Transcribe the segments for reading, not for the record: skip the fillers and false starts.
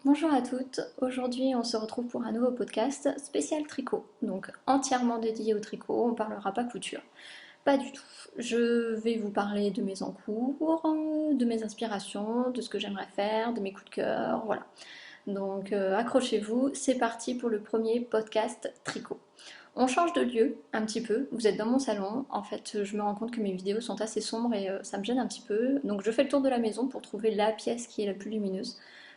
Bonjour à toutes, aujourd'hui on se retrouve pour un nouveau podcast spécial tricot, donc entièrement dédié au tricot, on parlera pas couture, pas du tout. Je vais vous parler de mes encours, de mes inspirations, de ce que j'aimerais faire, de mes coups de cœur, voilà. Donc accrochez-vous, c'est parti pour le premier podcast tricot. On change de lieu un petit peu, vous êtes dans mon salon, en fait je me rends compte que mes vidéos sont assez sombres et ça me gêne un petit peu, donc je fais le tour de la maison pour trouver la pièce qui est la plus lumineuse.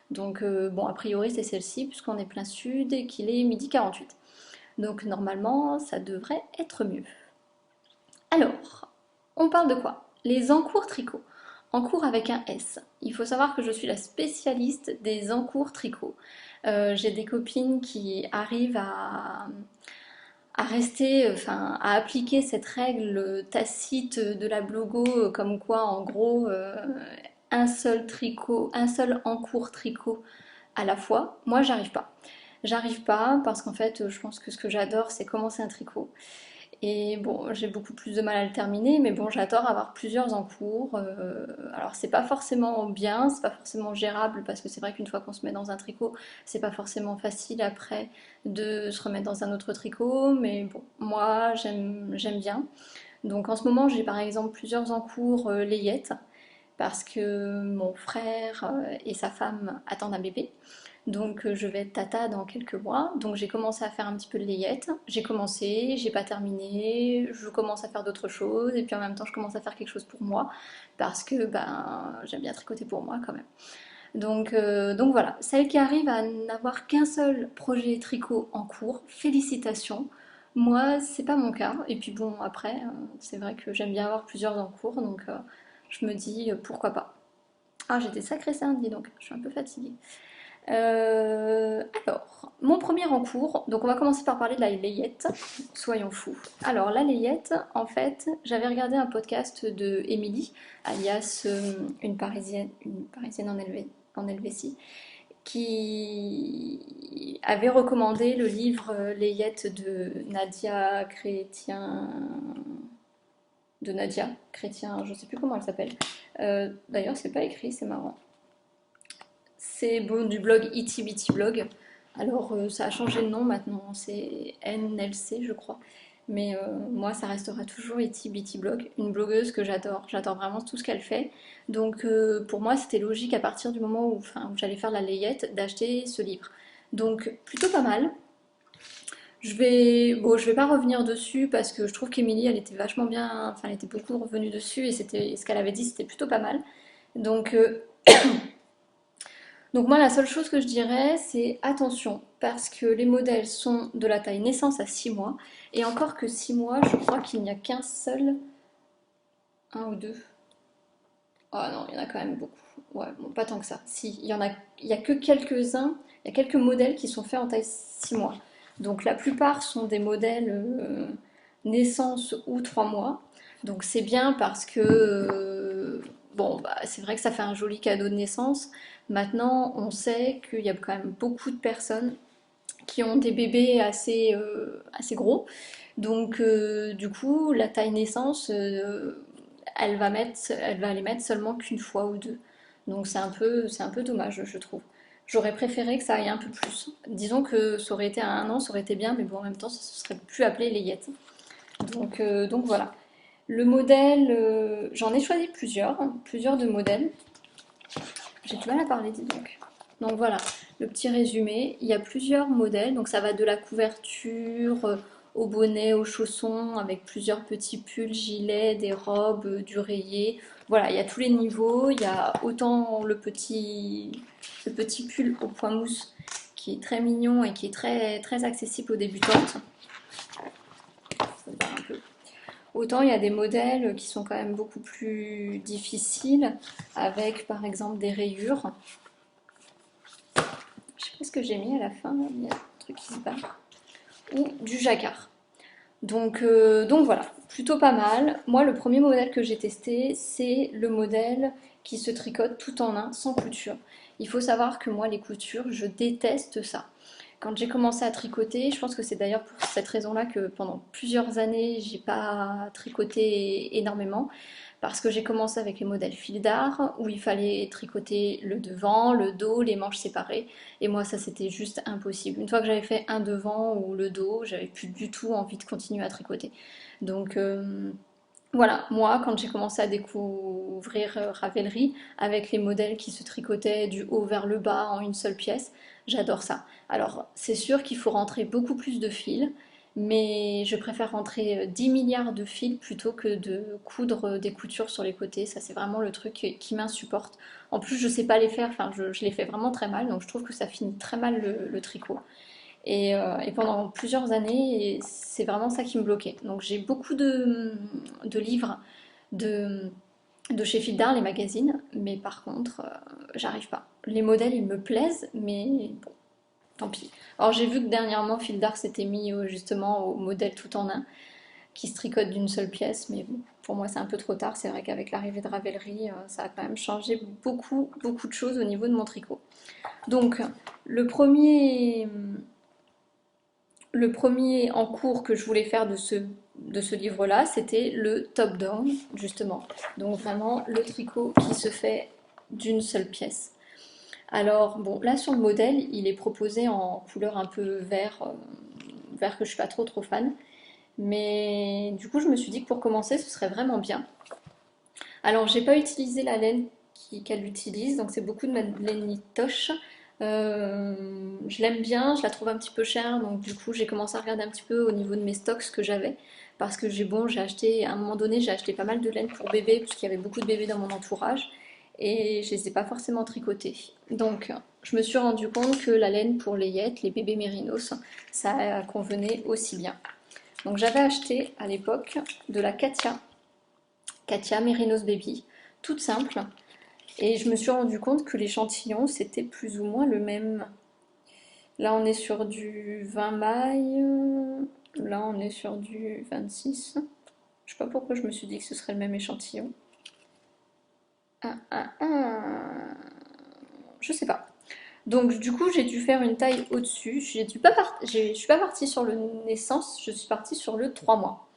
Donc bon, a priori c'est celle-ci puisqu'on est plein sud et qu'il est midi 48. Donc normalement ça devrait être mieux. Alors, on parle de quoi? Les encours tricot. Encours avec un S. Il faut savoir que je suis la spécialiste des encours tricot. J'ai des copines qui arrivent à rester, enfin, à appliquer cette règle tacite de la blogo, comme quoi, en gros, un seul tricot, un seul encours tricot à la fois. Moi, j'arrive pas. J'arrive pas parce qu'en fait, je pense que ce que j'adore, c'est commencer un tricot. Et bon, j'ai beaucoup plus de mal à le terminer, mais bon, j'adore avoir plusieurs en cours. Alors, c'est pas forcément bien, c'est pas forcément gérable, parce que c'est vrai qu'une fois qu'on se met dans un tricot, c'est pas forcément facile après de se remettre dans un autre tricot, mais bon, moi, j'aime bien. Donc, en ce moment, j'ai par exemple plusieurs en cours layettes, parce que mon frère et sa femme attendent un bébé. Donc je vais être tata dans quelques mois. Donc j'ai commencé à faire un petit peu de layette. J'ai commencé, j'ai pas terminé, je commence à faire d'autres choses et puis en même temps je commence à faire quelque chose pour moi parce que ben j'aime bien tricoter pour moi quand même. Donc voilà, celle qui arrive à n'avoir qu'un seul projet tricot en cours, félicitations. Moi, c'est pas mon cas. Et puis bon, après, c'est vrai que j'aime bien avoir plusieurs en cours, donc je me dis pourquoi pas. Ah, j'étais sacrée sainte, dis donc, je suis un peu fatiguée. Alors, mon premier en cours, donc on va commencer par parler de la layette, soyons fous. Alors, la layette, en fait, j'avais regardé un podcast de Émilie, alias une parisienne en Helvétie, qui avait recommandé le livre Layette de Nadia Chrétien, je sais plus comment elle s'appelle. D'ailleurs, c'est pas écrit, c'est marrant. C'est bon, du blog Itty Bitty Blog. Alors, ça a changé de nom maintenant, c'est NLC, je crois. Mais moi, ça restera toujours Itty Bitty Blog, une blogueuse que j'adore. J'adore vraiment tout ce qu'elle fait. Donc, pour moi, c'était logique à partir du moment où, enfin, où j'allais faire la layette d'acheter ce livre. Donc, plutôt pas mal. Bon, je vais pas revenir dessus parce que je trouve qu'Emilie, elle était vachement bien, enfin, elle était beaucoup revenue dessus et c'était ce qu'elle avait dit, c'était plutôt pas mal. Donc, Donc moi, la seule chose que je dirais, c'est attention, parce que les modèles sont de la taille naissance à 6 mois, et encore que 6 mois, je crois qu'il n'y a qu'un seul, un ou deux. Ah non, il y en a quand même beaucoup. Ouais, bon, pas tant que ça. Si, il y a que quelques-uns, il y a quelques modèles qui sont faits en taille 6 mois. Donc la plupart sont des modèles naissance ou 3 mois. Donc c'est bien parce que, bon, bah, c'est vrai que ça fait un joli cadeau de naissance. Maintenant, on sait qu'il y a quand même beaucoup de personnes qui ont des bébés assez gros. Donc du coup, la taille naissance, elle va les mettre seulement qu'une fois ou deux. Donc c'est un peu dommage, je trouve. J'aurais préféré que ça aille un peu plus. Disons que ça aurait été à 1 an, ça aurait été bien, mais bon, en même temps, ça se serait plus appelé layette. Donc voilà. Le modèle, j'en ai choisi plusieurs, hein, plusieurs de modèles. J'ai du mal à parler, dis donc. Donc voilà, le petit résumé. Il y a plusieurs modèles, donc ça va de la couverture au bonnet, aux chaussons, avec plusieurs petits pulls, gilets, des robes, du rayé. Voilà, il y a tous les niveaux. Il y a autant le petit pull au point mousse qui est très mignon et qui est très accessible aux débutantes. Ça se barre un peu. Autant il y a des modèles qui sont quand même beaucoup plus difficiles, avec par exemple des rayures. Je sais pas ce que j'ai mis à la fin, il y a un truc qui se barre. Ou du jacquard. Donc voilà, plutôt pas mal. Moi, le premier modèle que j'ai testé, c'est le modèle qui se tricote tout en un, sans couture. Il faut savoir que moi, les coutures, je déteste ça. Quand j'ai commencé à tricoter, je pense que c'est d'ailleurs pour cette raison-là que pendant plusieurs années, j'ai pas tricoté énormément, parce que j'ai commencé avec les modèles fil d'art, où il fallait tricoter le devant, le dos, les manches séparées, et moi ça c'était juste impossible. Une fois que j'avais fait un devant ou le dos, j'avais plus du tout envie de continuer à tricoter. Donc voilà, moi, quand j'ai commencé à découvrir Ravelry, avec les modèles qui se tricotaient du haut vers le bas en une seule pièce, j'adore ça. Alors, c'est sûr qu'il faut rentrer beaucoup plus de fils, mais je préfère rentrer 10 milliards de fils plutôt que de coudre des coutures sur les côtés. Ça, c'est vraiment le truc qui m'insupporte. En plus, je sais pas les faire, enfin, je les fais vraiment très mal, donc je trouve que ça finit très mal le tricot. Et pendant plusieurs années, c'est vraiment ça qui me bloquait. Donc j'ai beaucoup de livres de, de chez Fil d'Art, les magazines, mais par contre, j'arrive pas. Les modèles, ils me plaisent, mais bon, tant pis. Alors j'ai vu que dernièrement, Fil d'Art s'était mis justement au modèle tout en un, qui se tricote d'une seule pièce, mais bon, pour moi c'est un peu trop tard. C'est vrai qu'avec l'arrivée de Ravelry, ça a quand même changé beaucoup, beaucoup de choses au niveau de mon tricot. Donc, le premier, le premier en cours que je voulais faire de ce livre-là, c'était le top-down, justement. Donc vraiment le tricot qui se fait d'une seule pièce. Alors bon, là sur le modèle, il est proposé en couleur un peu vert, vert que je suis pas trop fan. Mais du coup, je me suis dit que pour commencer, ce serait vraiment bien. Alors, j'ai pas utilisé la laine qu'elle utilise, donc c'est beaucoup de ma laine Nitoche. Je l'aime bien, je la trouve un petit peu chère, donc du coup j'ai commencé à regarder un petit peu au niveau de mes stocks ce que j'avais. Parce que j'ai acheté, à un moment donné, j'ai acheté pas mal de laine pour bébé, puisqu'il y avait beaucoup de bébés dans mon entourage, et je les ai pas forcément tricotés. Donc je me suis rendu compte que la laine pour les yettes, les bébés mérinos, ça convenait aussi bien. Donc j'avais acheté à l'époque de la Katia Merinos Baby, toute simple. Et je me suis rendu compte que l'échantillon, c'était plus ou moins le même. Là, on est sur du 20 mailles. Là, on est sur du 26. Je sais pas pourquoi je me suis dit que ce serait le même échantillon. Je sais pas. Donc, du coup, j'ai dû faire une taille au-dessus. Je suis pas partie sur le naissance, je suis partie sur le 3 mois.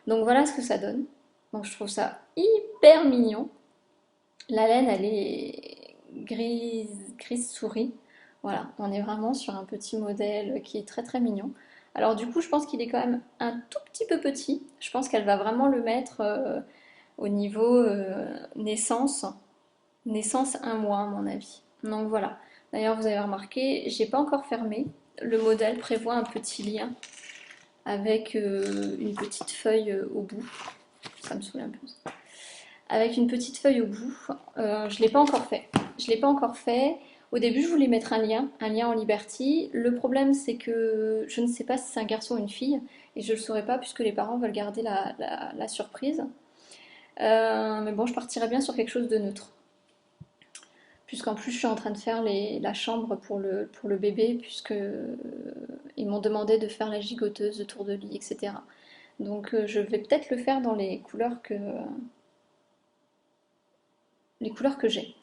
Donc, voilà ce que ça donne. Donc, je trouve ça hyper mignon. La laine, elle est grise souris. Voilà, on est vraiment sur un petit modèle qui est très mignon. Alors du coup, je pense qu'il est quand même un tout petit peu petit. Je pense qu'elle va vraiment le mettre au niveau naissance. Naissance un mois à mon avis. Donc voilà. D'ailleurs, vous avez remarqué, j'ai pas encore fermé. Le modèle prévoit un petit lien avec une petite feuille au bout. Ça me saoule un peu. Avec une petite feuille au bout. Je ne l'ai pas encore fait. Je l'ai pas encore fait. Au début, je voulais mettre un lien en Liberty. Le problème, c'est que je ne sais pas si c'est un garçon ou une fille, et je ne le saurais pas puisque les parents veulent garder la surprise. Mais bon, je partirais bien sur quelque chose de neutre. Puisqu'en plus, je suis en train de faire la chambre pour le bébé, puisque ils m'ont demandé de faire la gigoteuse, le tour de lit, etc. Donc, je vais peut-être le faire dans les couleurs que j'ai.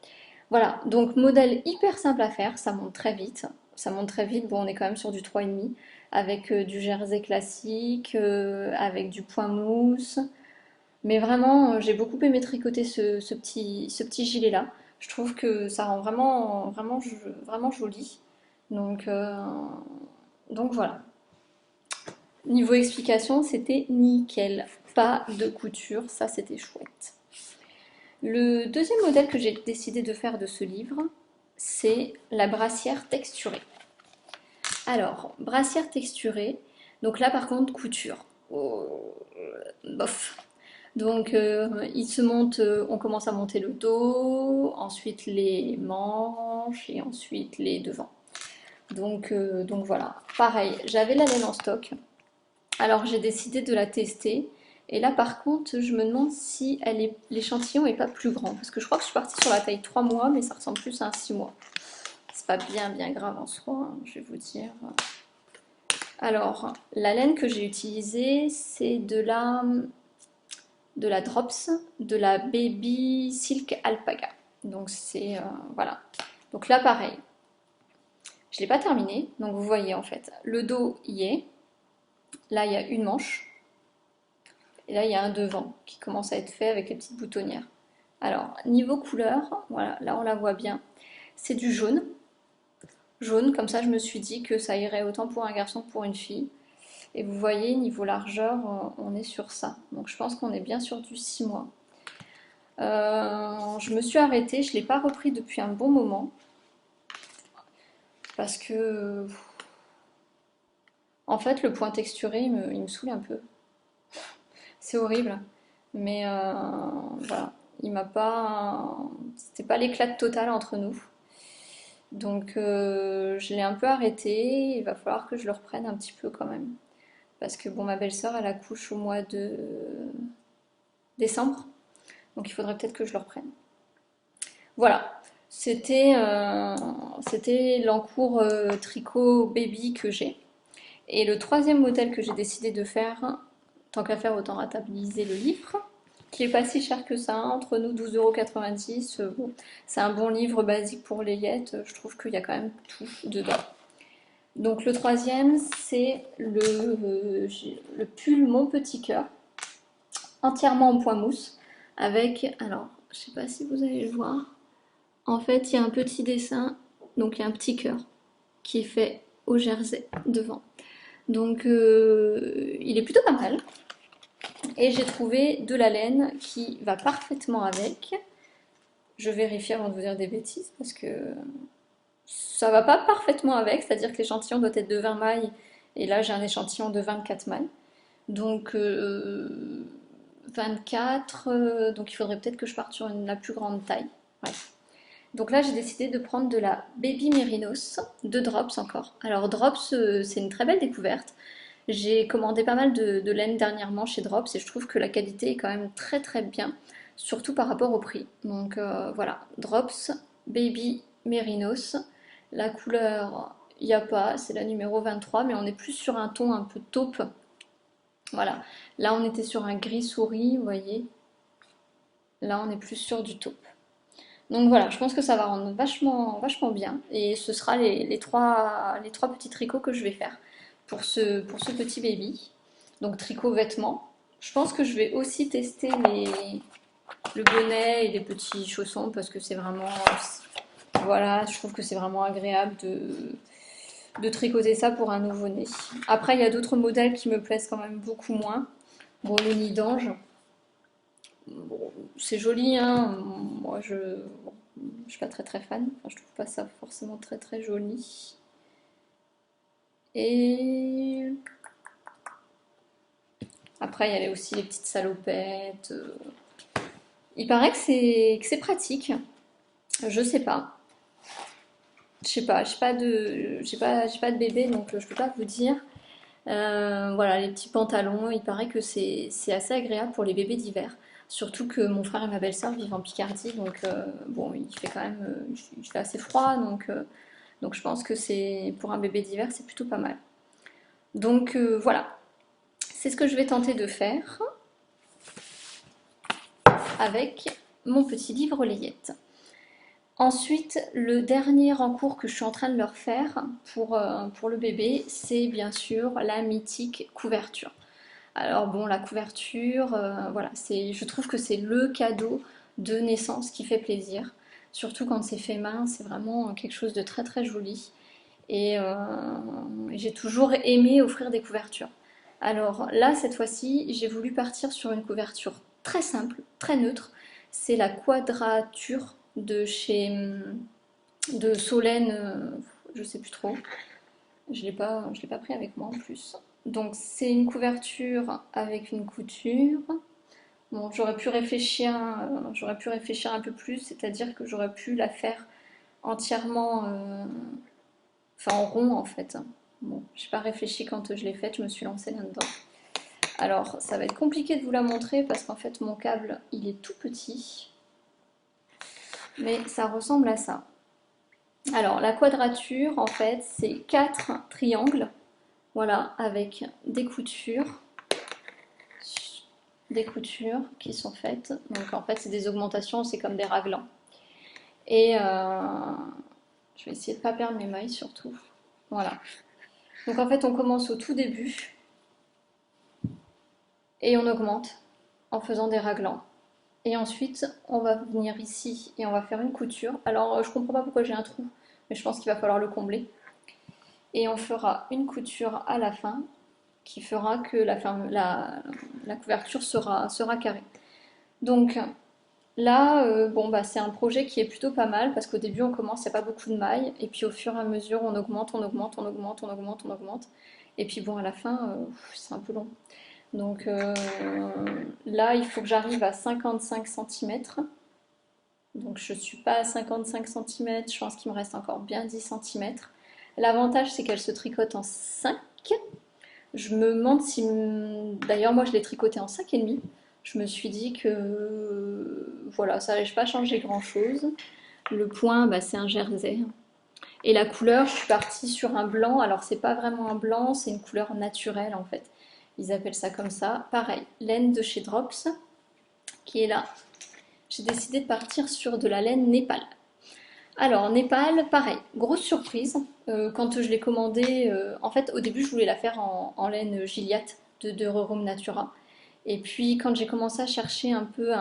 Voilà, donc modèle hyper simple à faire, ça monte très vite. Ça monte très vite, bon on est quand même sur du 3,5 avec du jersey classique, avec du point mousse. Mais vraiment, j'ai beaucoup aimé tricoter ce petit gilet-là. Je trouve que ça rend vraiment joli. Donc, donc voilà. Niveau explication, c'était nickel. Pas de couture, ça c'était chouette. Le deuxième modèle que j'ai décidé de faire de ce livre, c'est la brassière texturée. Alors, brassière texturée, donc là par contre couture. Oh, bof. Donc il se monte, on commence à monter le dos, ensuite les manches et ensuite les devants. Donc voilà, pareil, j'avais la laine en stock. Alors j'ai décidé de la tester. Et là par contre, je me demande si l'échantillon est pas plus grand. Parce que je crois que je suis partie sur la taille 3 mois, mais ça ressemble plus à un 6 mois. C'est pas bien grave en soi, hein, je vais vous dire. Alors, la laine que j'ai utilisée, c'est de la Drops, de la Baby Silk Alpaga. Donc c'est voilà. Donc là pareil. Je l'ai pas terminé, donc vous voyez en fait, le dos y est, là il y a une manche, et là il y a un devant qui commence à être fait avec les petites boutonnières. Alors, niveau couleur, voilà, là on la voit bien, c'est du jaune. Jaune, comme ça je me suis dit que ça irait autant pour un garçon que pour une fille. Et vous voyez, niveau largeur, on est sur ça. Donc je pense qu'on est bien sur du 6 mois. Je me suis arrêtée, je ne l'ai pas repris depuis un bon moment. Parce que, en fait, le point texturé, il me saoule un peu. C'est horrible. Mais voilà, il m'a pas. C'était pas l'éclat total entre nous. Donc je l'ai un peu arrêté. Il va falloir que je le reprenne un petit peu quand même. Parce que bon, ma belle-sœur, elle accouche au mois de décembre. Donc il faudrait peut-être que je le reprenne. Voilà, c'était l'encours tricot baby que j'ai. Et le troisième modèle que j'ai décidé de faire, tant qu'à faire, autant rentabiliser le livre, qui est pas si cher que ça, entre nous 12,90 €. Bon, c'est un bon livre basique pour les yettes, je trouve qu'il y a quand même tout dedans. Donc le troisième, c'est le pull Mon Petit Cœur, entièrement en point mousse, avec, alors, je sais pas si vous allez le voir, en fait, il y a un petit dessin, donc il y a un petit cœur qui est fait au jersey devant. Donc il est plutôt pas mal. Et j'ai trouvé de la laine qui va parfaitement avec. Je vérifie avant de vous dire des bêtises parce que ça va pas parfaitement avec, c'est-à-dire que l'échantillon doit être de 20 mailles et là j'ai un échantillon de 24 mailles. Donc 24, donc il faudrait peut-être que je parte sur la plus grande taille. Ouais. Donc là, j'ai décidé de prendre de la Baby Mérinos, de Drops encore. Alors Drops, c'est une très belle découverte. J'ai commandé pas mal de laine dernièrement chez Drops et je trouve que la qualité est quand même très très bien, surtout par rapport au prix. Donc voilà, Drops, Baby Mérinos. La couleur, il n'y a pas, c'est la numéro 23, mais on est plus sur un ton un peu taupe. Voilà, là on était sur un gris souris, vous voyez. Là on est plus sur du taupe. Donc voilà, je pense que ça va rendre vachement, vachement bien. Et ce sera les trois petits tricots que je vais faire pour ce petit baby. Donc tricot vêtements. Je pense que je vais aussi tester le bonnet et les petits chaussons parce que c'est vraiment... Voilà, je trouve que c'est vraiment agréable de tricoter ça pour un nouveau-né. Après, il y a d'autres modèles qui me plaisent quand même beaucoup moins. Bon, le nid d'ange. Bon, c'est joli, hein. Moi, je suis pas très très fan. Enfin, je trouve pas ça forcément très très joli. Et après, il y a aussi les petites salopettes. Il paraît que c'est pratique. Je sais pas. Je sais pas. J'ai pas de bébé, donc je peux pas vous dire. Voilà, les petits pantalons. Il paraît que c'est assez agréable pour les bébés d'hiver. Surtout que mon frère et ma belle-sœur vivent en Picardie, donc bon, il fait quand même, il fait assez froid, donc je pense que c'est pour un bébé d'hiver, c'est plutôt pas mal. Donc voilà, c'est ce que je vais tenter de faire avec mon petit livre layette. Ensuite, le dernier en cours que je suis en train de leur faire pour le bébé, c'est bien sûr la mythique couverture. Alors bon, la couverture, voilà, je trouve que c'est le cadeau de naissance qui fait plaisir. Surtout quand c'est fait main, c'est vraiment quelque chose de très très joli. Et j'ai toujours aimé offrir des couvertures. Alors là, cette fois-ci, j'ai voulu partir sur une couverture très simple, très neutre. C'est la quadrature de Solène, je sais plus trop. Je l'ai pas pris avec moi en plus. Donc c'est une couverture avec une couture. Bon, j'aurais pu réfléchir un peu plus, c'est-à-dire que j'aurais pu la faire entièrement, enfin en rond en fait. Bon, j'ai pas réfléchi quand je l'ai faite, je me suis lancée là-dedans. Alors, ça va être compliqué de vous la montrer parce qu'en fait mon câble il est tout petit, mais ça ressemble à ça. Alors la quadrature en fait c'est 4 triangles, voilà, avec des coutures qui sont faites. Donc en fait c'est des augmentations, c'est comme des raglans. Et Je vais essayer de ne pas perdre mes mailles surtout. Voilà. Donc en fait, on commence au tout début et on augmente en faisant des raglans. Et ensuite, on va venir ici et on va faire une couture. Alors, je comprends pas pourquoi j'ai un trou, mais je pense qu'il va falloir le combler. Et on fera une couture à la fin qui fera que la couverture sera carrée. Donc là, bon, bah, c'est un projet qui est plutôt pas mal parce qu'au début, on commence, il n'y a pas beaucoup de mailles. Et puis au fur et à mesure, on augmente, on augmente, on augmente, on augmente, on augmente. Et puis bon, à la fin, c'est un peu long. Donc là, il faut que j'arrive à 55 cm. Donc je ne suis pas à 55 cm, je pense qu'il me reste encore bien 10 cm. L'avantage, c'est qu'elle se tricote en 5. Je me demande si... D'ailleurs, moi, je l'ai tricoté en 5,5. Je me suis dit que... Voilà, ça n'allait pas changer grand-chose. Le point, bah, c'est un jersey. Et la couleur, je suis partie sur un blanc. Alors, c'est pas vraiment un blanc, c'est une couleur naturelle, en fait. Ils appellent ça comme ça. Pareil, laine de chez Drops, qui est là. J'ai décidé de partir sur de la laine Népal. Alors, Népal, pareil, grosse surprise. Quand je l'ai commandé, en fait, au début, je voulais la faire en laine Gilliatt de Rerum Natura. Et puis, quand j'ai commencé à chercher un peu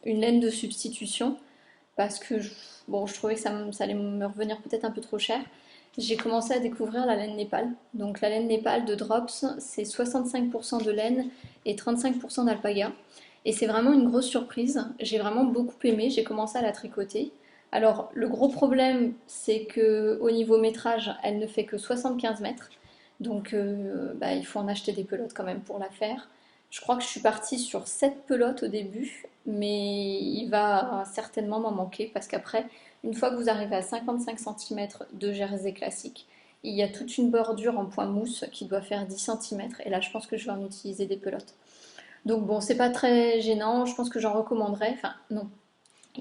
une laine de substitution, parce que bon, je trouvais que ça allait me revenir peut-être un peu trop cher, j'ai commencé à découvrir la laine Népal. Donc, la laine Népal de Drops, c'est 65% de laine et 35% d'alpaga. Et c'est vraiment une grosse surprise. J'ai vraiment beaucoup aimé. J'ai commencé à la tricoter. Alors, le gros problème, c'est que au niveau métrage, elle ne fait que 75 mètres. Donc, bah, il faut en acheter des pelotes quand même pour la faire. Je crois que je suis partie sur 7 pelotes au début, mais il va certainement m'en manquer parce qu'après, une fois que vous arrivez à 55 cm de jersey classique, il y a toute une bordure en point mousse qui doit faire 10 cm. Et là, je pense que je vais en utiliser des pelotes. Donc bon, c'est pas très gênant, je pense que j'en recommanderais. Enfin, non,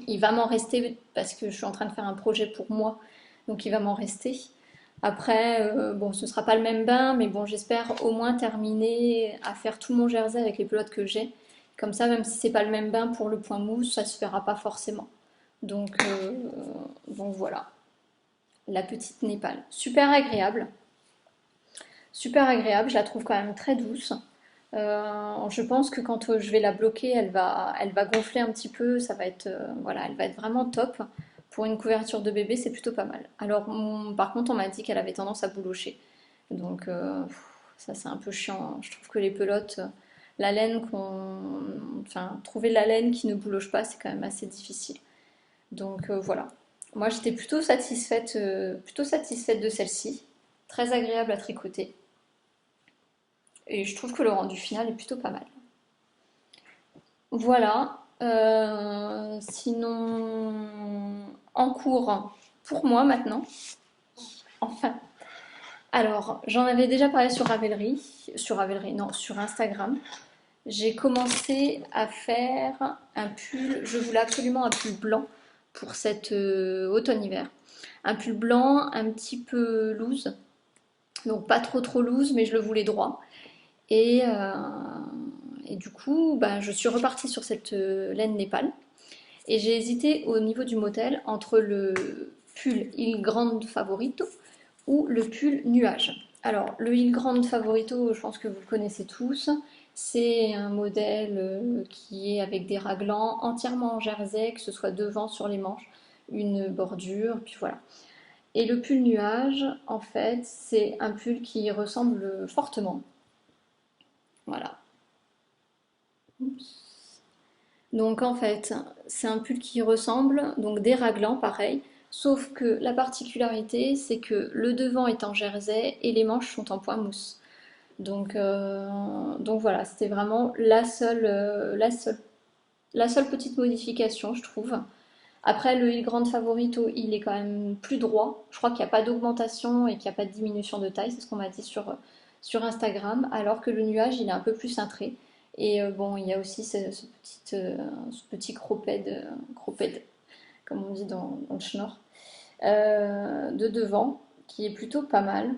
il va m'en rester parce que je suis en train de faire un projet pour moi, donc il va m'en rester. Après, bon, ce sera pas le même bain, mais bon, j'espère au moins terminer à faire tout mon jersey avec les pelotes que j'ai. Comme ça, même si c'est pas le même bain pour le point mousse, ça se fera pas forcément. Donc voilà, la petite Népal. Super agréable, je la trouve quand même très douce. Je pense que quand je vais la bloquer, elle va gonfler un petit peu. Ça va être, voilà, elle va être vraiment top. Pour une couverture de bébé, c'est plutôt pas mal. Alors, par contre, on m'a dit qu'elle avait tendance à boulocher. Donc, ça, c'est un peu chiant. Je trouve que les pelotes, la laine enfin, trouver la laine qui ne bouloche pas, c'est quand même assez difficile. Donc, voilà. Moi, j'étais plutôt satisfaite de celle-ci. Très agréable à tricoter. Et je trouve que le rendu final est plutôt pas mal. Voilà. Sinon, en cours pour moi maintenant. Enfin. Alors, j'en avais déjà parlé non, sur Instagram. J'ai commencé à faire un pull. Je voulais absolument un pull blanc pour cet automne-hiver. Un pull blanc un petit peu loose. Donc pas trop trop loose, mais je le voulais droit. Et, euh, et du coup, bah, je suis repartie sur cette laine Népal. Et j'ai hésité au niveau du modèle entre le pull Il Grande Favorito ou le pull Nuage. Alors, le Il Grande Favorito, je pense que vous le connaissez tous. C'est un modèle qui est avec des raglans entièrement en jersey, que ce soit devant sur les manches, une bordure, puis voilà. Et le pull Nuage, en fait, c'est un pull qui ressemble fortement. Voilà. Donc en fait, c'est un pull qui ressemble, donc des raglans pareil, sauf que la particularité, c'est que le devant est en jersey et les manches sont en point mousse. Donc voilà, c'était vraiment la seule petite modification, je trouve. Après, le Il Grande Favorito, il est quand même plus droit. Je crois qu'il n'y a pas d'augmentation et qu'il n'y a pas de diminution de taille, c'est ce qu'on m'a dit sur Instagram, alors que le nuage, il est un peu plus cintré. Et bon, il y a aussi ce petit cropped, comme on dit dans le schnorr, de devant, qui est plutôt pas mal.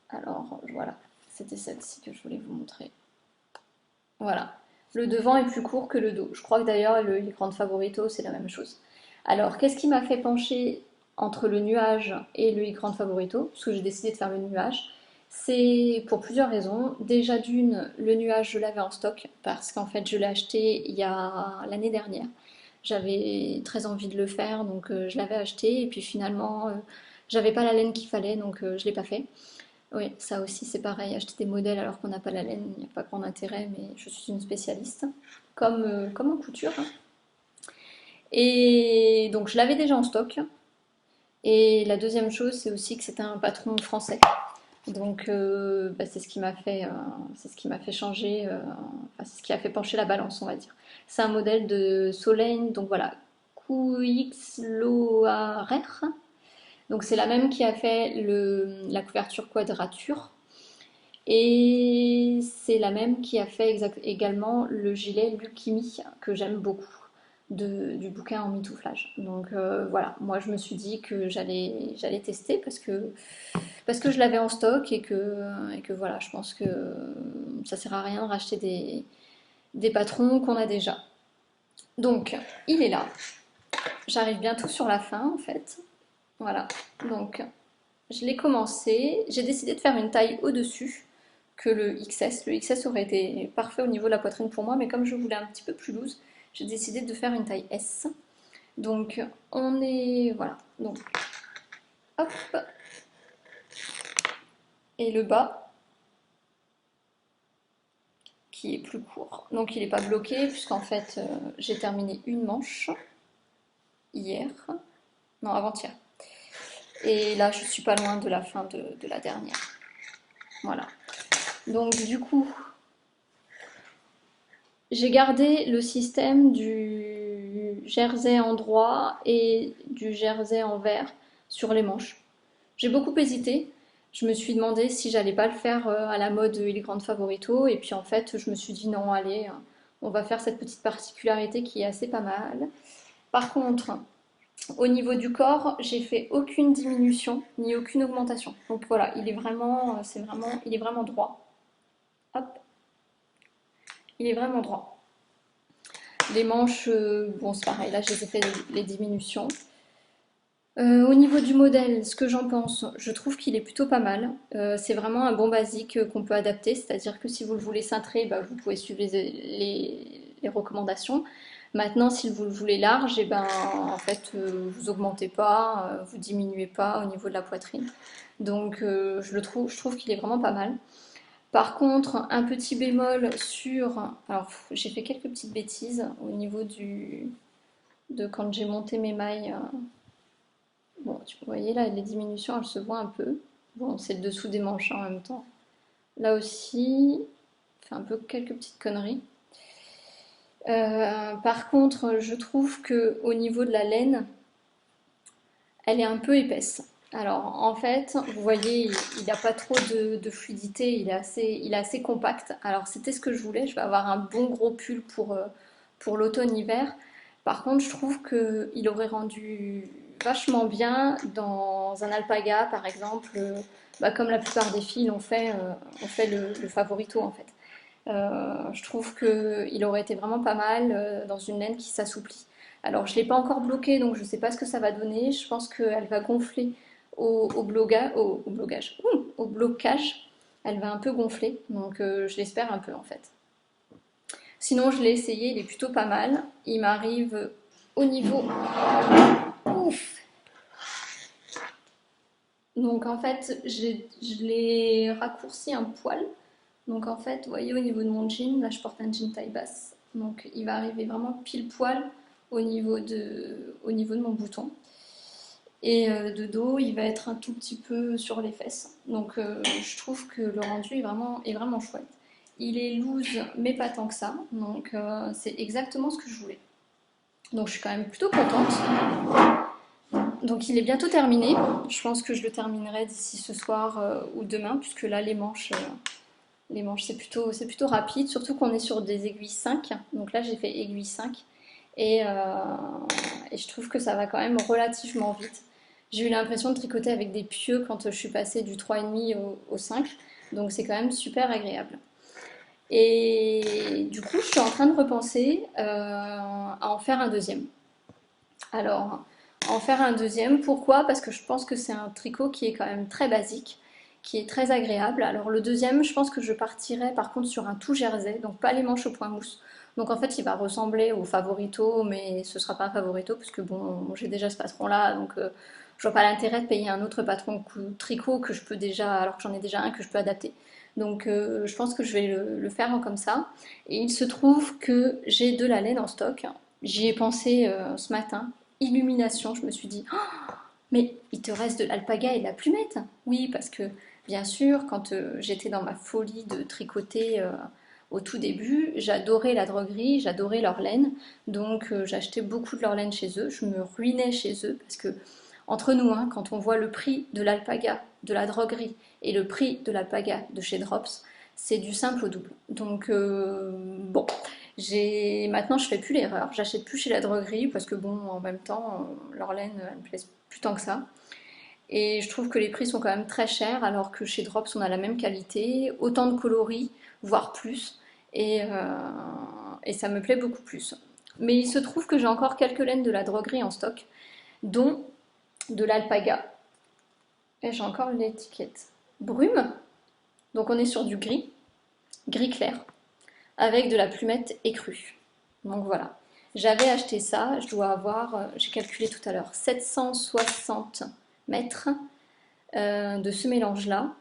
Alors voilà, c'était celle-ci que je voulais vous montrer. Voilà. Le devant est plus court que le dos. Je crois que d'ailleurs le Il Grande Favorito, c'est la même chose. Alors, qu'est-ce qui m'a fait pencher entre le nuage et le Grand Favorito, parce que j'ai décidé de faire le nuage, c'est pour plusieurs raisons. Déjà d'une, le nuage je l'avais en stock, parce qu'en fait je l'ai acheté il y a l'année dernière. J'avais très envie de le faire, donc je l'avais acheté, et puis finalement j'avais pas la laine qu'il fallait, donc je l'ai pas fait. Oui, ça aussi c'est pareil, acheter des modèles alors qu'on n'a pas la laine, il n'y a pas grand intérêt, mais je suis une spécialiste, comme en couture, hein. Et donc je l'avais déjà en stock. Et la deuxième chose, c'est aussi que c'était un patron français. Donc bah, c'est ce qui m'a fait changer, enfin, c'est ce qui a fait pencher la balance, on va dire. C'est un modèle de Solane, donc voilà, QX Loarer. Donc c'est la même qui a fait la couverture quadrature. Et c'est la même qui a fait également le gilet Lucchini, que j'aime beaucoup, du bouquin en mitouflage. Donc voilà, moi je me suis dit que j'allais tester parce que je l'avais en stock et que voilà, je pense que ça sert à rien de racheter des patrons qu'on a déjà. Donc il est là. J'arrive bientôt sur la fin en fait. Voilà, donc je l'ai commencé. J'ai décidé de faire une taille au-dessus que le XS. Le XS aurait été parfait au niveau de la poitrine pour moi, mais comme je voulais un petit peu plus loose, j'ai décidé de faire une taille S. Donc on est... Voilà. Donc hop. Et le bas, qui est plus court. Donc il n'est pas bloqué, puisqu'en fait j'ai terminé une manche hier. Non, avant-hier. Et là je suis pas loin de la fin de la dernière. Voilà. Donc du coup, j'ai gardé le système du jersey en droit et du jersey en vert sur les manches. J'ai beaucoup hésité. Je me suis demandé si j'allais pas le faire à la mode Il Grande Favorito. Et puis en fait, je me suis dit non, allez, on va faire cette petite particularité qui est assez pas mal. Par contre, au niveau du corps, j'ai fait aucune diminution ni aucune augmentation. Donc voilà, il est vraiment, il est vraiment droit. Hop, il est vraiment droit. Les manches, bon c'est pareil, là je les ai fait les diminutions. Au niveau du modèle, ce que j'en pense, je trouve qu'il est plutôt pas mal. C'est vraiment un bon basique qu'on peut adapter, c'est-à-dire que si vous le voulez cintré, bah, vous pouvez suivre les recommandations. Maintenant, si vous le voulez large, et ben, en fait, vous augmentez pas, vous diminuez pas au niveau de la poitrine. Donc, je trouve qu'il est vraiment pas mal. Par contre, un petit bémol sur... Alors, j'ai fait quelques petites bêtises au niveau de quand j'ai monté mes mailles. Bon, vous voyez là, les diminutions, elles se voient un peu. Bon, c'est le dessous des manches hein, en même temps. Là aussi, fait un peu quelques petites conneries. Par contre, je trouve que au niveau de la laine, elle est un peu épaisse. Alors, en fait, vous voyez, il n'a pas trop de fluidité, il est assez compact. Alors, c'était ce que je voulais. Je vais avoir un bon gros pull pour l'automne-hiver. Par contre, je trouve qu'il aurait rendu vachement bien dans un alpaga, par exemple, bah, comme la plupart des filles on fait le favorito en fait. Je trouve qu'il aurait été vraiment pas mal dans une laine qui s'assouplit. Alors, je ne l'ai pas encore bloquée, donc je ne sais pas ce que ça va donner. Je pense qu'elle va gonfler au blocage. Elle va un peu gonfler, donc je l'espère un peu en fait. Sinon, je l'ai essayé, il est plutôt pas mal. Il m'arrive au niveau... Ouf. Donc en fait, je l'ai raccourci un poil. Donc en fait, vous voyez au niveau de mon jean, là je porte un jean taille basse. Donc il va arriver vraiment pile poil au niveau de mon bouton. Et de dos, il va être un tout petit peu sur les fesses. Donc je trouve que le rendu est vraiment chouette. Il est loose, mais pas tant que ça. Donc c'est exactement ce que je voulais. Donc je suis quand même plutôt contente. Donc il est bientôt terminé. Je pense que je le terminerai d'ici ce soir ou demain, puisque là les manches c'est plutôt rapide, surtout qu'on est sur des aiguilles 5. Donc là j'ai fait aiguille 5 et je trouve que ça va quand même relativement vite. J'ai eu l'impression de tricoter avec des pieux quand je suis passée du 3,5 au 5, donc c'est quand même super agréable. Et du coup, je suis en train de repenser à en faire un deuxième. Alors, en faire un deuxième. Pourquoi? Parce que je pense que c'est un tricot qui est quand même très basique, qui est très agréable. Alors le deuxième, je pense que je partirai par contre sur un tout jersey, donc pas les manches au point mousse. Donc en fait, il va ressembler au Favorito, mais ce sera pas un Favorito, parce que bon, j'ai déjà ce patron-là, donc je vois pas l'intérêt de payer un autre patron tricot que je peux déjà, alors que j'en ai déjà un que je peux adapter. Donc je pense que je vais le faire comme ça. Et il se trouve que j'ai de la laine en stock. J'y ai pensé ce matin. Illumination, je me suis dit, oh, mais il te reste de l'alpaga et de la plumette. Oui, parce que bien sûr, quand j'étais dans ma folie de tricoter au tout début, j'adorais la droguerie, j'adorais leur laine. Donc j'achetais beaucoup de leur laine chez eux. Je me ruinais chez eux parce que, entre nous, hein, quand on voit le prix de l'alpaga de la droguerie et le prix de l'alpaga de chez Drops, c'est du simple au double. Donc bon, maintenant je fais plus l'erreur, j'achète plus chez la droguerie parce que bon, en même temps, leur laine, elle me plaise plus tant que ça. Et je trouve que les prix sont quand même très chers, alors que chez Drops on a la même qualité, autant de coloris, voire plus, et, euh, et ça me plaît beaucoup plus. Mais il se trouve que j'ai encore quelques laines de la droguerie en stock, dont de l'alpaga. Et j'ai encore l'étiquette brume, donc on est sur du gris, gris clair, avec de la plumette écrue. Donc voilà. J'avais acheté ça, je dois avoir, j'ai calculé tout à l'heure, 760 mètres de ce mélange-là.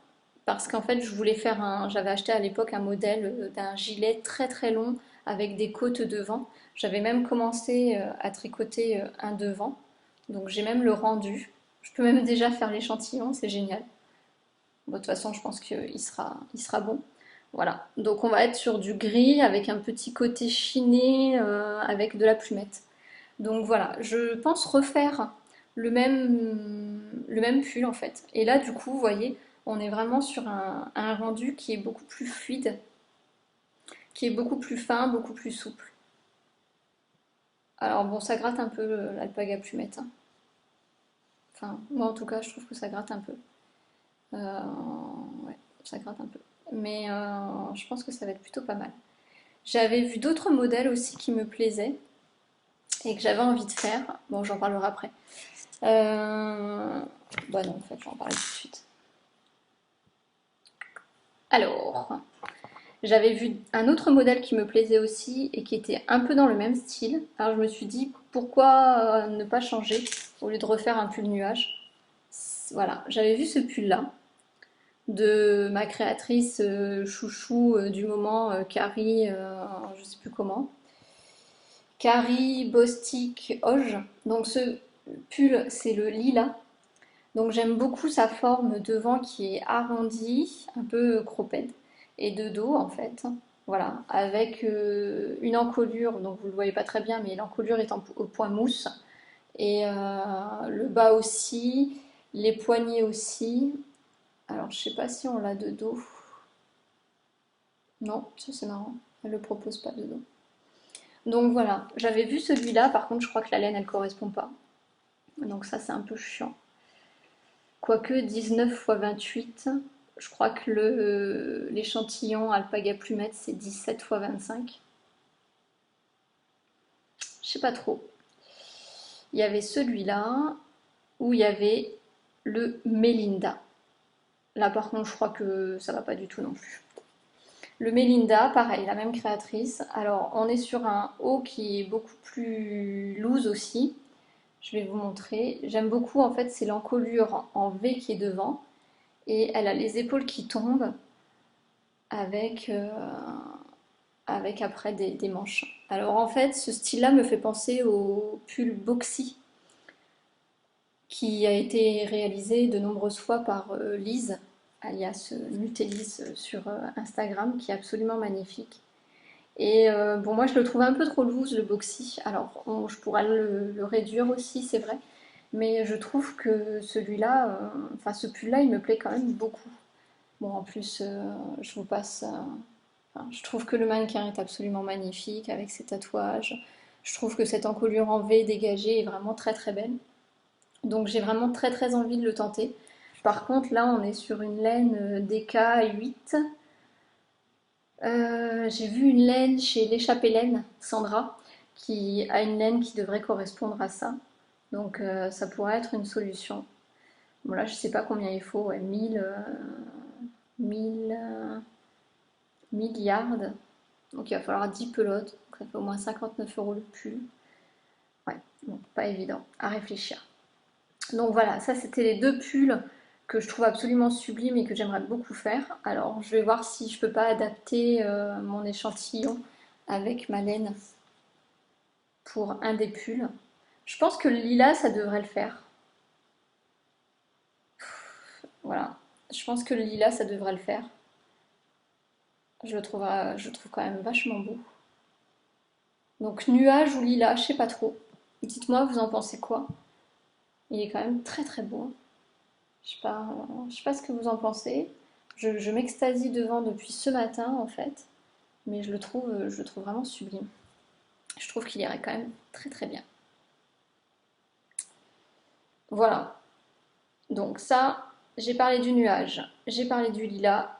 Parce qu'en fait, je voulais faire j'avais acheté à l'époque un modèle d'un gilet très très long avec des côtes devant. J'avais même commencé à tricoter un devant. Donc j'ai même le rendu. Je peux même déjà faire l'échantillon, c'est génial. Bon, de toute façon, je pense qu'il sera bon. Voilà, donc on va être sur du gris avec un petit côté chiné avec de la plumette. Donc voilà, je pense refaire le même pull en fait. Et là, du coup, vous voyez, on est vraiment sur un rendu qui est beaucoup plus fluide, qui est beaucoup plus fin, beaucoup plus souple. Alors bon, ça gratte un peu l'alpaga plumette, hein. Enfin, moi en tout cas, je trouve que ça gratte un peu. Euh, ouais, ça gratte un peu. Mais je pense que ça va être plutôt pas mal. J'avais vu d'autres modèles aussi qui me plaisaient et que j'avais envie de faire. Bon, j'en parlerai après. Bah non, en fait, j'en parle tout de suite. Alors, j'avais vu un autre modèle qui me plaisait aussi et qui était un peu dans le même style. Alors je me suis dit, pourquoi ne pas changer au lieu de refaire un pull nuage. Voilà, j'avais vu ce pull-là de ma créatrice chouchou du moment, Carrie, je sais plus comment. Carrie Bostic Hoge. Donc ce pull, c'est le lilas. Donc j'aime beaucoup sa forme devant qui est arrondie, un peu cropped, et de dos en fait. Voilà, avec une encolure, donc vous ne le voyez pas très bien, mais l'encolure est au point mousse. Et le bas aussi, les poignets aussi. Alors je sais pas si on l'a de dos. Non, ça c'est marrant, elle ne le propose pas de dos. Donc voilà, j'avais vu celui-là, par contre je crois que la laine elle correspond pas. Donc ça c'est un peu chiant. Quoique 19 x 28, je crois que l'échantillon alpaga plumette c'est 17 x 25. Je sais pas trop. Il y avait celui-là où il y avait le Melinda. Là par contre je crois que ça va pas du tout non plus. Le Melinda, pareil, la même créatrice. Alors on est sur un haut qui est beaucoup plus loose aussi. Je vais vous montrer. J'aime beaucoup en fait, c'est l'encolure en V qui est devant. Et elle a les épaules qui tombent avec, avec après des manches. Alors en fait, ce style-là me fait penser au pull boxy qui a été réalisé de nombreuses fois par Lise, alias Nutellis sur Instagram, qui est absolument magnifique. Et bon, moi je le trouve un peu trop loose le boxy. Alors je pourrais le réduire aussi, c'est vrai. Mais je trouve que celui-là, enfin ce pull-là, il me plaît quand même beaucoup. Bon, en plus, je vous passe. Enfin, je trouve que le mannequin est absolument magnifique avec ses tatouages. Je trouve que cette encolure en V dégagée est vraiment très très belle. Donc j'ai vraiment très très envie de le tenter. Par contre, là, on est sur une laine DK8. J'ai vu une laine chez l'échappée laine, Sandra, qui a une laine qui devrait correspondre à ça. Donc ça pourrait être une solution. Bon là je sais pas combien il faut, ouais, 1000 milliards. Donc il va falloir 10 pelotes, donc ça fait au moins 59 € le pull. Ouais, bon, pas évident à réfléchir. Donc voilà, ça c'était les deux pulls que je trouve absolument sublimes et que j'aimerais beaucoup faire. Alors je vais voir si je peux pas adapter mon échantillon avec ma laine pour un des pulls. Je pense que le lilas ça devrait le faire. Voilà, je pense que le lilas ça devrait le faire. Je le trouve quand même vachement beau. Donc nuage ou lilas, je sais pas trop. Dites-moi, vous en pensez quoi? Il est quand même très très beau. Je sais pas ce que vous en pensez. Je m'extasie devant depuis ce matin en fait, mais je le trouve vraiment sublime. Je trouve qu'il irait quand même très très bien. Voilà. Donc ça, j'ai parlé du nuage, j'ai parlé du lilas,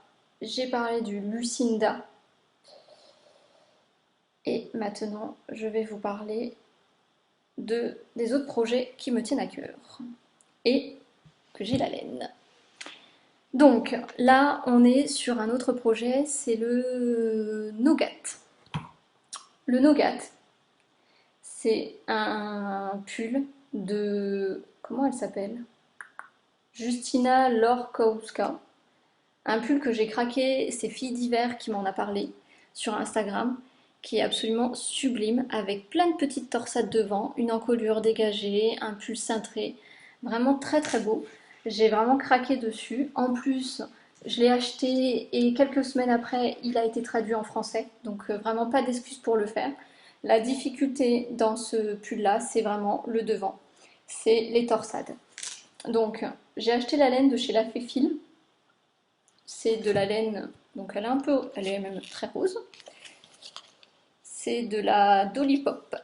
j'ai parlé du Lucinda. Et maintenant, je vais vous parler des autres projets qui me tiennent à cœur et que j'ai la laine. Donc là, on est sur un autre projet, c'est le Nougat. Le Nougat, c'est un pull de... Comment elle s'appelle? Justina Lorkowska. Un pull que j'ai craqué, c'est Fille d'hiver qui m'en a parlé sur Instagram, qui est absolument sublime, avec plein de petites torsades devant, une encolure dégagée, un pull cintré, vraiment très très beau. J'ai vraiment craqué dessus. En plus, je l'ai acheté et quelques semaines après, il a été traduit en français, donc vraiment pas d'excuse pour le faire. La difficulté dans ce pull-là, c'est vraiment le devant, c'est les torsades. Donc, j'ai acheté la laine de chez La Féfile. C'est de la laine, donc elle est même très rose. C'est de la Dolly Pop.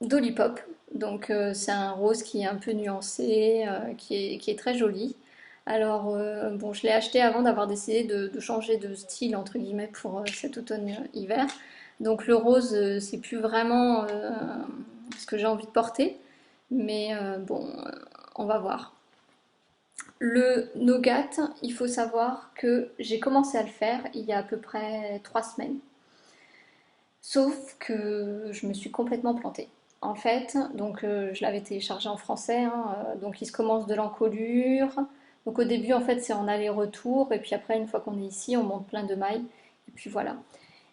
Dolly Pop, donc c'est un rose qui est un peu nuancé, qui est très joli. Alors, bon, je l'ai acheté avant d'avoir décidé de changer de style, entre guillemets, pour cet automne-hiver. Donc le rose, c'est plus vraiment ce que j'ai envie de porter. Mais bon, on va voir. Le nougat, il faut savoir que j'ai commencé à le faire il y a à peu près 3 semaines. Sauf que je me suis complètement plantée. En fait, donc je l'avais téléchargé en français, hein, donc il se commence de l'encolure. Donc au début, en fait, c'est en aller-retour, et puis après, une fois qu'on est ici, on monte plein de mailles, et puis voilà.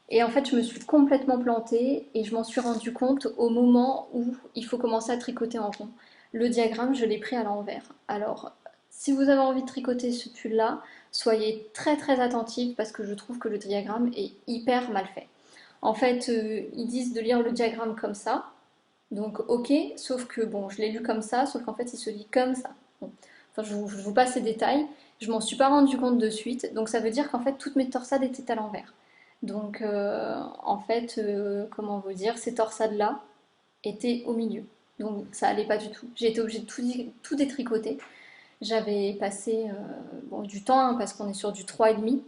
Et en fait, je me suis complètement plantée, et je m'en suis rendu compte au moment où il faut commencer à tricoter en rond. Le diagramme, je l'ai pris à l'envers. Alors, si vous avez envie de tricoter ce pull-là, soyez très très attentifs parce que je trouve que le diagramme est hyper mal fait. En fait, ils disent de lire le diagramme comme ça. Donc, ok, sauf que bon, je l'ai lu comme ça, sauf qu'en fait, il se lit comme ça. Bon. Enfin, je vous passe les détails. Je m'en suis pas rendu compte de suite. Donc, ça veut dire qu'en fait, toutes mes torsades étaient à l'envers. Donc, en fait, comment vous dire, ces torsades-là étaient au milieu. Donc, ça allait pas du tout. J'ai été obligée de tout détricoter. J'avais passé bon, du temps, hein, parce qu'on est sur du 3,5.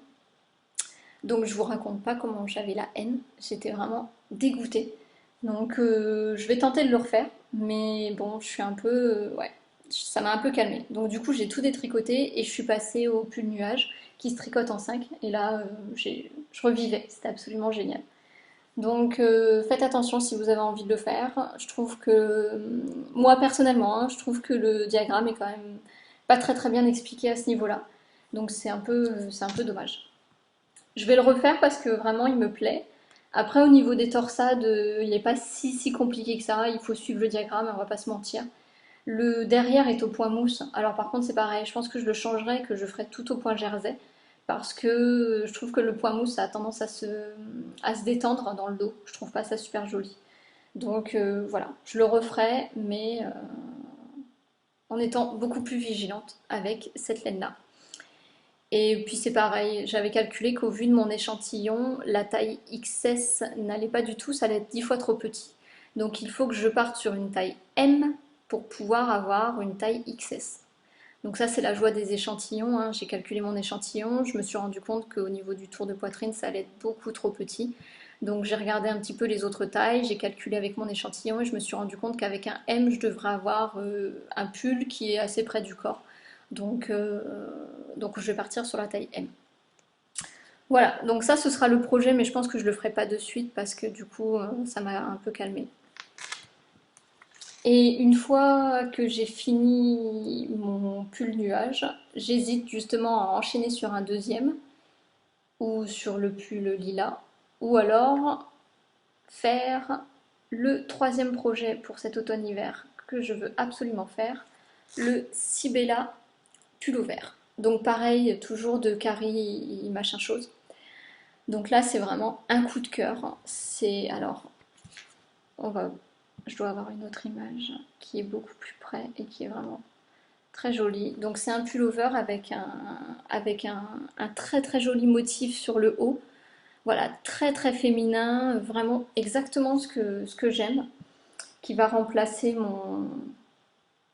Donc je vous raconte pas comment j'avais la haine, j'étais vraiment dégoûtée. Donc je vais tenter de le refaire, mais bon, je suis un peu... ouais, ça m'a un peu calmée. Donc du coup, j'ai tout détricoté et je suis passée au pull nuage qui se tricote en 5. Et là, je revivais, c'était absolument génial. Donc faites attention si vous avez envie de le faire. Je trouve que, moi personnellement, hein, je trouve que le diagramme est quand même pas très très bien expliqué à ce niveau-là. Donc c'est un peu dommage. Je vais le refaire parce que vraiment il me plaît. Après, au niveau des torsades, il n'est pas si compliqué que ça. Il faut suivre le diagramme, on va pas se mentir. Le derrière est au point mousse. Alors par contre, c'est pareil. Je pense que je le changerai, que je ferai tout au point jersey. Parce que je trouve que le point mousse a tendance à se détendre dans le dos. Je trouve pas ça super joli. Donc voilà, je le referai, mais en étant beaucoup plus vigilante avec cette laine-là. Et puis c'est pareil, j'avais calculé qu'au vu de mon échantillon, la taille XS n'allait pas du tout, ça allait être 10 fois trop petit. Donc il faut que je parte sur une taille M pour pouvoir avoir une taille XS. Donc ça c'est la joie des échantillons, hein. J'ai calculé mon échantillon, je me suis rendu compte qu'au niveau du tour de poitrine ça allait être beaucoup trop petit. Donc j'ai regardé un petit peu les autres tailles, j'ai calculé avec mon échantillon et je me suis rendu compte qu'avec un M, je devrais avoir un pull qui est assez près du corps. Donc, donc je vais partir sur la taille M. Voilà, donc ça ce sera le projet, mais je pense que je le ferai pas de suite parce que du coup ça m'a un peu calmé. Et une fois que j'ai fini mon pull nuage, j'hésite justement à enchaîner sur un deuxième ou sur le pull lilas, ou alors faire le troisième projet pour cet automne-hiver que je veux absolument faire, le Sibella pull vert. Donc pareil, toujours de Carrie machin chose. Donc là c'est vraiment un coup de cœur. C'est alors on va, je dois avoir une autre image qui est beaucoup plus près et qui est vraiment très jolie. Donc c'est un pullover avec un très très joli motif sur le haut. Voilà, très très féminin, vraiment exactement ce que j'aime, qui va remplacer mon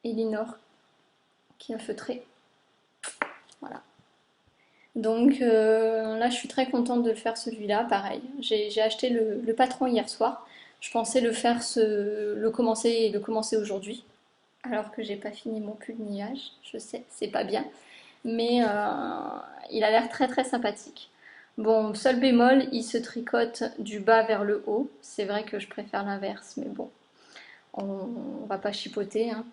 Elinor qui a feutré. Voilà. Donc là, je suis très contente de le faire celui-là, pareil. J'ai acheté le patron hier soir. Je pensais le faire, le commencer aujourd'hui, alors que j'ai pas fini mon pull de nuage. Je sais, c'est pas bien, mais il a l'air très très sympathique. Bon, seul bémol, il se tricote du bas vers le haut. C'est vrai que je préfère l'inverse, mais bon, on va pas chipoter, hein.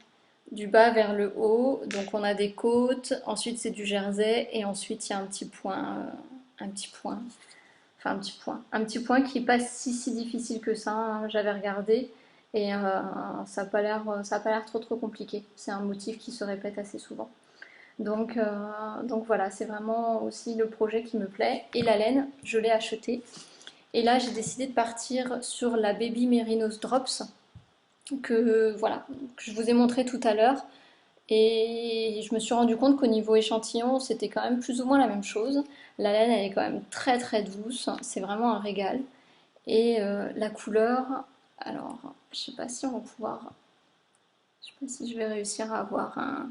Du bas vers le haut, donc on a des côtes, ensuite c'est du jersey, et ensuite il y a un petit point qui est pas si difficile que ça, hein. J'avais regardé, et ça a pas l'air trop compliqué. C'est un motif qui se répète assez souvent. Donc voilà, c'est vraiment aussi le projet qui me plaît. Et la laine, je l'ai achetée. Et là, j'ai décidé de partir sur la Baby Merinos Drops que, voilà, que je vous ai montré tout à l'heure. Et je me suis rendu compte qu'au niveau échantillon, c'était quand même plus ou moins la même chose. La laine, elle est quand même très très douce. C'est vraiment un régal. Et la couleur, alors, je sais pas si on va pouvoir... Je sais pas si je vais réussir à avoir un...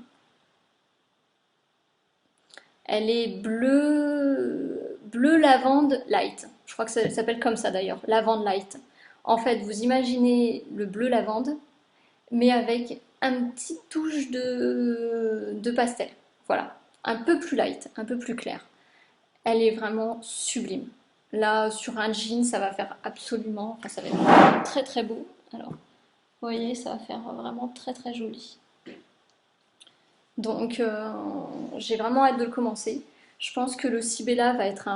Elle est bleu lavande light. Je crois que ça s'appelle comme ça d'ailleurs, lavande light. En fait, vous imaginez le bleu lavande, mais avec un petit touche de pastel. Voilà, un peu plus light, un peu plus clair. Elle est vraiment sublime. Là, sur un jean, ça va faire absolument, enfin, ça va être très très beau. Alors, vous voyez, ça va faire vraiment très très joli. Donc, j'ai vraiment hâte de le commencer. Je pense que le Sibella va être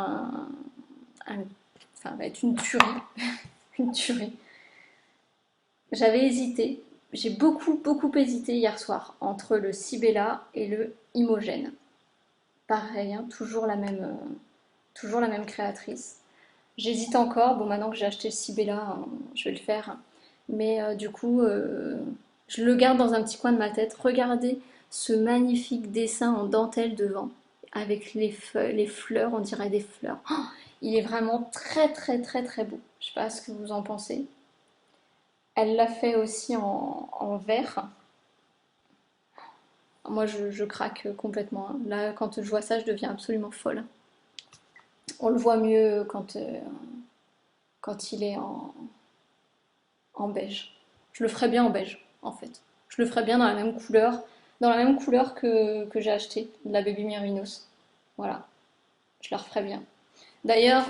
enfin, va être une tuerie. Une tuerie. J'avais hésité. J'ai beaucoup hésité hier soir entre le Sibella et le Imogen. Pareil, hein, toujours la même créatrice. J'hésite encore. Bon, maintenant que j'ai acheté le Sibella, je vais le faire. Mais du coup, je le garde dans un petit coin de ma tête. Regardez ce magnifique dessin en dentelle devant, avec les fleurs, on dirait des fleurs. Oh, il est vraiment très beau. Je sais pas ce que vous en pensez. Elle l'a fait aussi en vert. Moi, je craque complètement, hein. Là, quand je vois ça, je deviens absolument folle. On le voit mieux quand il est en beige. Je le ferais bien en beige, en fait. Je le ferais bien dans la même couleur que j'ai acheté, de la Baby Merinos. Voilà, je la referais bien. D'ailleurs,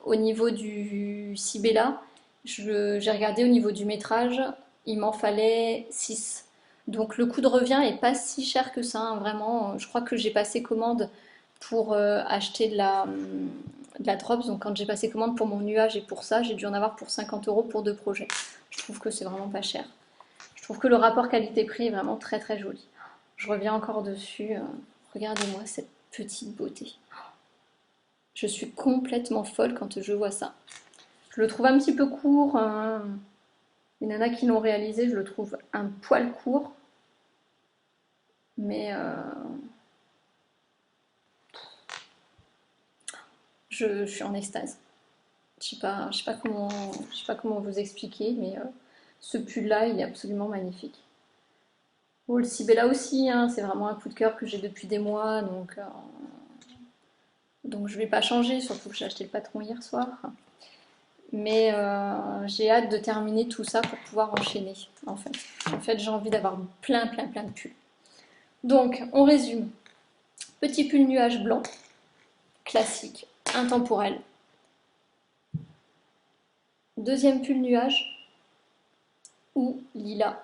au niveau du Sibella, j'ai regardé au niveau du métrage, il m'en fallait 6. Donc le coût de revient est pas si cher que ça, hein, vraiment. Je crois que j'ai passé commande pour acheter de la drops. Donc quand j'ai passé commande pour mon nuage et pour ça, j'ai dû en avoir pour 50 € pour 2 projets. Je trouve que c'est vraiment pas cher. Je trouve que le rapport qualité-prix est vraiment très joli. Je reviens encore dessus. Regardez-moi cette petite beauté. Je suis complètement folle quand je vois ça. Je le trouve un petit peu court, hein. Les nanas qui l'ont réalisé, je le trouve un poil court. Mais je suis en extase. Je sais pas comment vous expliquer, mais ce pull-là, il est absolument magnifique. Bon, le Sibella aussi, hein, c'est vraiment un coup de cœur que j'ai depuis des mois, donc je vais pas changer, surtout que j'ai acheté le patron hier soir. Mais j'ai hâte de terminer tout ça pour pouvoir enchaîner, en fait. En fait, j'ai envie d'avoir plein, plein, plein de pulls. Donc, on résume. Petit pull nuage blanc, classique, intemporel. Deuxième pull nuage, ou lilas.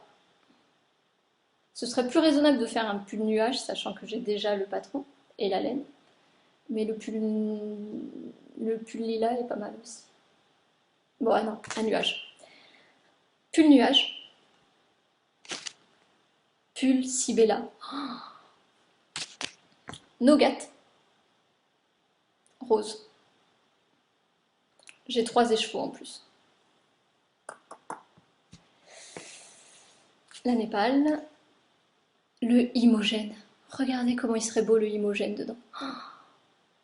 Ce serait plus raisonnable de faire un pull nuage, sachant que j'ai déjà le patron et la laine. Mais le pull lilas est pas mal aussi. Bon, ah non, un nuage. Pull nuage, pull Sibella, Nougat, rose. J'ai 3 écheveaux en plus. La Népal, le Imogène. Regardez comment il serait beau le Imogène dedans.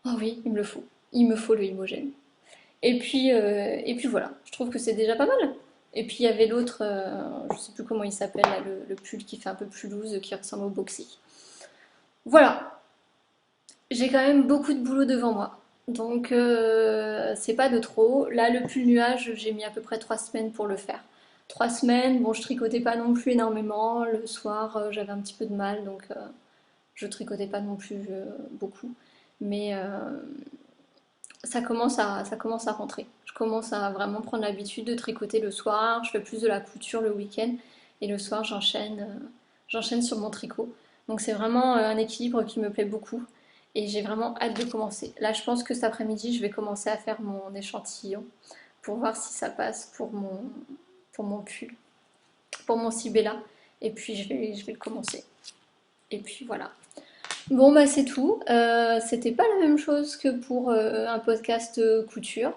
Oh oui, il me le faut. Il me faut le Imogène. Et puis voilà, je trouve que c'est déjà pas mal. Et puis il y avait l'autre, je sais plus comment il s'appelle, là, le pull qui fait un peu plus loose, qui ressemble au boxy. Voilà, j'ai quand même beaucoup de boulot devant moi. Donc c'est pas de trop. Là, le pull nuage, j'ai mis à peu près 3 semaines pour le faire. 3 semaines, bon, je tricotais pas non plus énormément. Le soir, j'avais un petit peu de mal, donc je tricotais pas non plus beaucoup. Mais ça commence à rentrer. Je commence à vraiment prendre l'habitude de tricoter le soir. Je fais plus de la couture le week-end. Et le soir, j'enchaîne sur mon tricot. Donc c'est vraiment un équilibre qui me plaît beaucoup. Et j'ai vraiment hâte de commencer. Là, je pense que cet après-midi, je vais commencer à faire mon échantillon pour voir si ça passe pour mon pull, pour mon Sibella. Et puis, je vais le commencer. Et puis voilà. Bon, bah c'est tout. C'était pas la même chose que pour un podcast couture.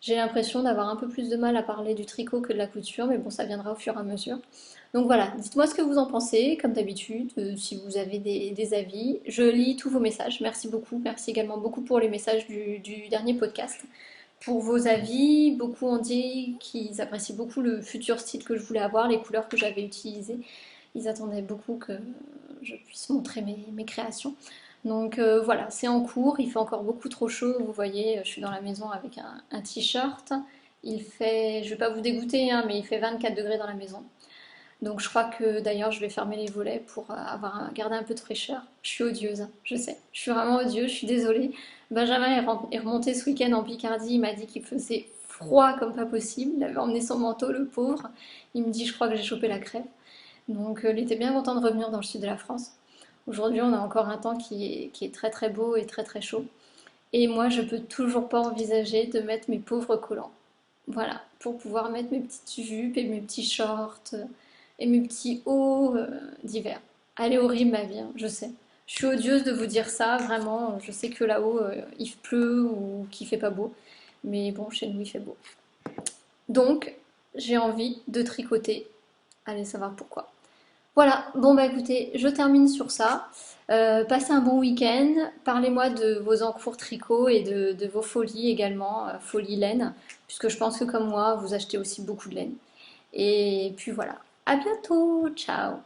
J'ai l'impression d'avoir un peu plus de mal à parler du tricot que de la couture, mais bon, ça viendra au fur et à mesure. Donc voilà, dites-moi ce que vous en pensez, comme d'habitude, si vous avez des avis. Je lis tous vos messages, merci beaucoup. Merci également beaucoup pour les messages du dernier podcast. Pour vos avis, beaucoup ont dit qu'ils apprécient beaucoup le futur style que je voulais avoir, les couleurs que j'avais utilisées. Ils attendaient beaucoup que je puisse montrer mes créations. Donc voilà, c'est en cours, il fait encore beaucoup trop chaud, vous voyez, je suis dans la maison avec un t-shirt. Il fait, je vais pas vous dégoûter, hein, mais il fait 24 degrés dans la maison. Donc je crois que d'ailleurs je vais fermer les volets pour garder un peu de fraîcheur. Je suis odieuse, hein, je sais. Je suis vraiment odieuse, je suis désolée. Benjamin est remonté ce week-end en Picardie, il m'a dit qu'il faisait froid comme pas possible. Il avait emmené son manteau, le pauvre. Il me dit je crois que j'ai chopé la crève. Donc il était bien content de revenir dans le sud de la France. Aujourd'hui on a encore un temps qui est très très beau et très très chaud. Et moi je peux toujours pas envisager de mettre mes pauvres collants. Voilà, pour pouvoir mettre mes petites jupes et mes petits shorts et mes petits hauts d'hiver. Elle est horrible ma vie, hein, je sais. Je suis odieuse de vous dire ça, vraiment. Je sais que là-haut il pleut ou qu'il fait pas beau. Mais bon, chez nous il fait beau. Donc, j'ai envie de tricoter. Allez savoir pourquoi. Voilà, bon bah écoutez, je termine sur ça. Passez un bon week-end. Parlez-moi de vos encours tricot et de vos folies également, folies laine, puisque je pense que comme moi, vous achetez aussi beaucoup de laine. Et puis voilà, à bientôt, ciao!